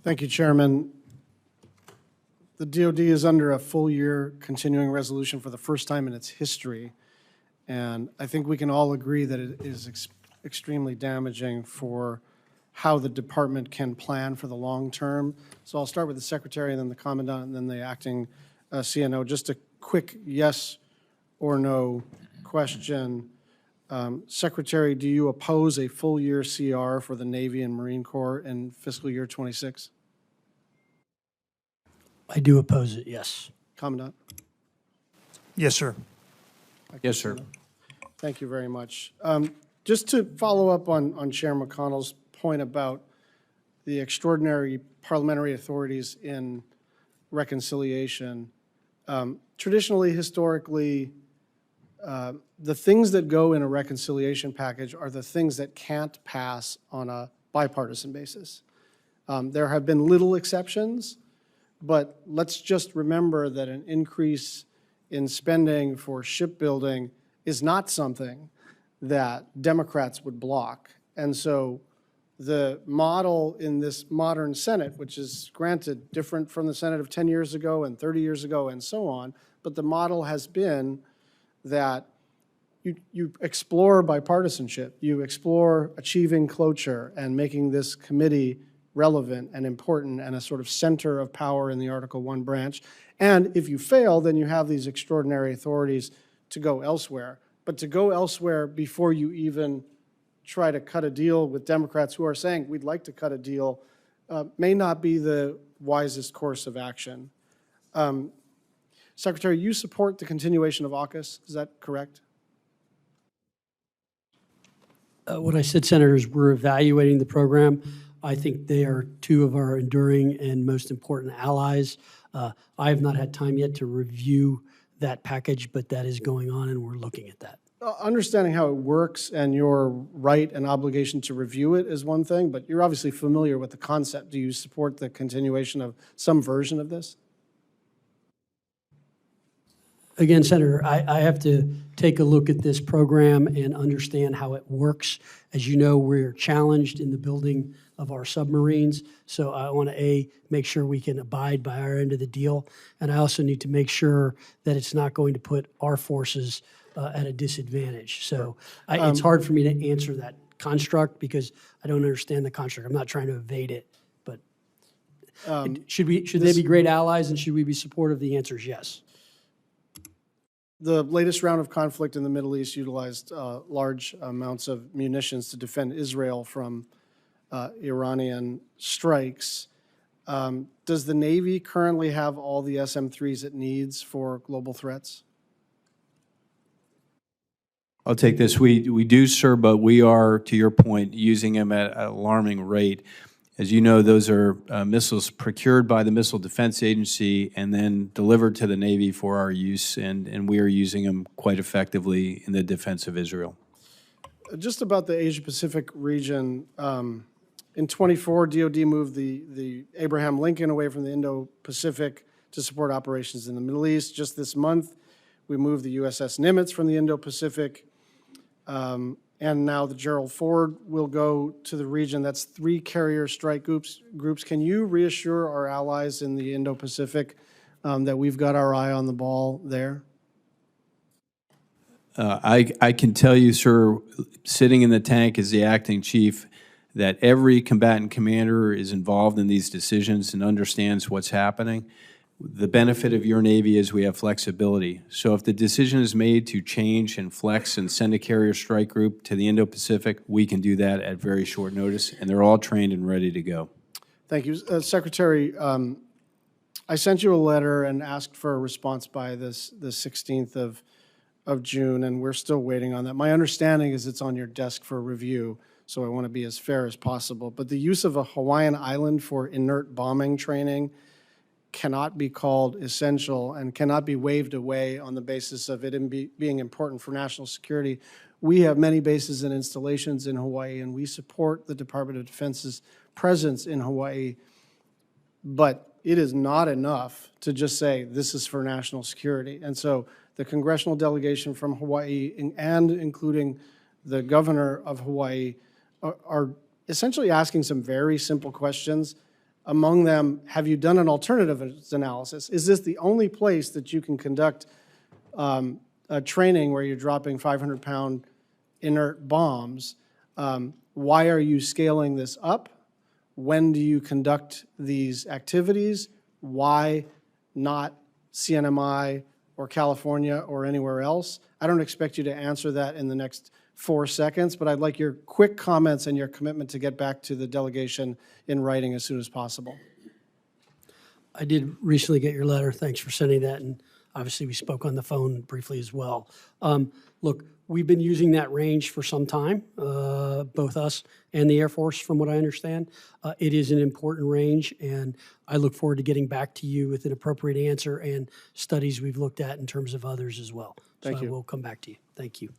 Thank you, Chairman. The DoD is under a full-year continuing resolution for the first time in its history, and I think we can all agree that it is extremely damaging for how the department can plan for the long term. So I'll start with the Secretary and then the Commandant and then the Acting CNO. Just a quick yes or no question. Secretary, do you oppose a full-year CR for the Navy and Marine Corps in fiscal year 26? I do oppose it, yes. Commandant? Yes, sir. Yes, sir. Thank you very much. Just to follow up on Chair McConnell's point about the extraordinary parliamentary authorities in reconciliation, traditionally, historically, the things that go in a reconciliation package are the things that can't pass on a bipartisan basis. There have been little exceptions, but let's just remember that an increase in spending for shipbuilding is not something that Democrats would block. And so the model in this modern Senate, which is granted different from the Senate of 10 years ago and 30 years ago and so on, but the model has been that you explore bipartisanship, you explore achieving cloture and making this committee relevant and important and a sort of center of power in the Article I branch. And if you fail, then you have these extraordinary authorities to go elsewhere. But to go elsewhere before you even try to cut a deal with Democrats who are saying, we'd like to cut a deal, may not be the wisest course of action. Secretary, you support the continuation of AUKUS, is that correct? What I said, Senator, is we're evaluating the program. I think they are two of our enduring and most important allies. I have not had time yet to review that package, but that is going on and we're looking at that. Understanding how it works and your right and obligation to review it is one thing, but you're obviously familiar with the concept. Do you support the continuation of some version of this? Again, Senator, I have to take a look at this program and understand how it works. As you know, we're challenged in the building of our submarines, so I want to, make sure we can abide by our end of the deal, and I also need to make sure that it's not going to put our forces at a disadvantage. So it's hard for me to answer that construct because I don't understand the construct. I'm not trying to evade it, but should they be great allies and should we be supportive? The answer is yes. The latest round of conflict in the Middle East utilized large amounts of munitions to defend Israel from Iranian strikes. Does the Navy currently have all the SM-3s it needs for global threats? I'll take this. We do, sir, but we are, to your point, using them at an alarming rate. As you know, those are missiles procured by the Missile Defense Agency and then delivered to the Navy for our use, and we are using them quite effectively in the defense of Israel. Just about the Asia-Pacific region, in 24, DoD moved the Abraham Lincoln away from the Indo-Pacific to support operations in the Middle East. Just this month, we moved the USS Nimitz from the Indo-Pacific. And now the Gerald Ford will go to the region. That's 3 carrier strike groups. Can you reassure our allies in the Indo-Pacific that we've got our eye on the ball there? I can tell you, sir, sitting in the tank as the acting chief, that every combatant commander is involved in these decisions and understands what's happening. The benefit of your Navy is we have flexibility. So if the decision is made to change and flex and send a carrier strike group to the Indo-Pacific, we can do that at very short notice, and they're all trained and ready to go. Thank you. Secretary, I sent you a letter and asked for a response by the 16th of June, and we're still waiting on that. My understanding is it's on your desk for review, so I want to be as fair as possible. But the use of a Hawaiian island for inert bombing training cannot be called essential and cannot be waved away on the basis of it being important for national security. We have many bases and installations in Hawaii, and we support the Department of Defense's presence in Hawaii, but it is not enough to just say this is for national security. And so the congressional delegation from Hawaii and including the governor of Hawaii are essentially asking some very simple questions Among them, have you done an alternatives analysis? Is this the only place that you can conduct a training where you're dropping 500-pound inert bombs? Why are you scaling this up? When do you conduct these activities? Why not CNMI or California or anywhere else? I don't expect you to answer that in the next 4 seconds, but I'd like your quick comments and your commitment to get back to the delegation in writing as soon as possible. I did recently get your letter. Thanks for sending that. And obviously, we spoke on the phone briefly as well. Look, we've been using that range for some time, both us and the Air Force, from what I understand. It is an important range, and I look forward to getting back to you with an appropriate answer and studies we've looked at in terms of others as well. Thank So you. I will come back to you. Thank you.